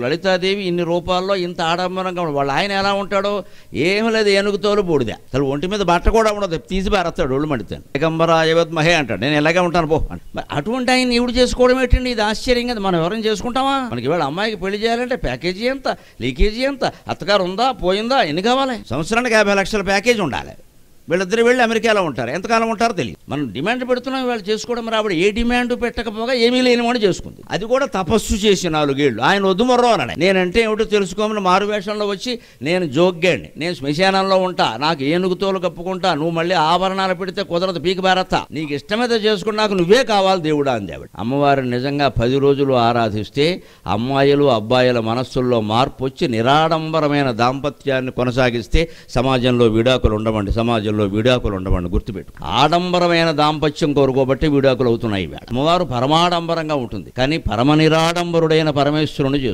లలితాదేవి ఇన్ని రూపాల్లో ఇంత ఆడంబరంగా వాళ్ళ ఆయన ఎలా ఉంటాడో ఏమి లేదు, ఏనుగుతోలు బూడిద. అసలు ఒంటి మీద బట్ట కూడా ఉండదు, తీసి పారేస్తాడు ఒళ్ళు మండితాను. ఏకంబర యవద్మహే అంటాడు, నేను ఎలాగే ఉంటాను పో అంటే. అటువంటి ఆయన ఈవిడ చేసుకోవడం ఏంటండి, ఇది ఆశ్చర్యం కదా. మనం ఎవరైనా చేసుకుంటామా? మనకి ఇవాళ అమ్మాయికి పెళ్లి చేయాలంటే ప్యాకేజీ ఎంత, లీకేజీ ఎంత, అత్తగారు ఉందా పోయిందా, ఎన్ని కావాలి? సంవత్సరానికి 50 లక్షల ప్యాకేజీ ఉండాలి. వీళ్ళిద్దరు వెళ్ళి అమెరికాలో ఉంటారు, ఎంతకాలం ఉంటారో తెలియదు. మనం డిమాండ్ పెడుతున్నాం వాళ్ళు చేసుకోవడం. రాబడి ఏ డిమాండ్ పెట్టకపోగా ఏమీ లేనివాడు చేసుకుంది. అది కూడా తపస్సు చేసి 4 ఏళ్ళు. ఆయన వద్దు మొర్రో అన్నాడు. నేనంటే ఏమిటో తెలుసుకోమని మారువేషంలో వచ్చి, నేను జోగ్గాడిని, నేను శ్మశానంలో ఉంటా, నాకు ఏనుగుతోలు కప్పుకుంటా, నువ్వు మళ్ళీ ఆభరణాలు పెడితే కుదరదు, పీకి భారత, నీకు ఇష్టమైతే చేసుకుని నాకు నువ్వే కావాలి దేవుడా అంది ఆవిడ. అమ్మవారిని నిజంగా 10 రోజులు ఆరాధిస్తే అమ్మాయిలు అబ్బాయిల మనస్సుల్లో మార్పు వచ్చి నిరాడంబరమైన దాంపత్యాన్ని కొనసాగిస్తే సమాజంలో విడాకులు ఉండవండి. సమాజంలో విడాకులు ఉండవండి, గుర్తుపెట్టు. ఆడంబరమైన దాంపత్యం కోరుకోబట్టి విడాకులు అవుతున్నాయి. అమ్మవారు పరమాడంబరంగా ఉంటుంది, కానీ పరమ నిరాడంబరుడైన పరమేశ్వరుని చేస్తుంది.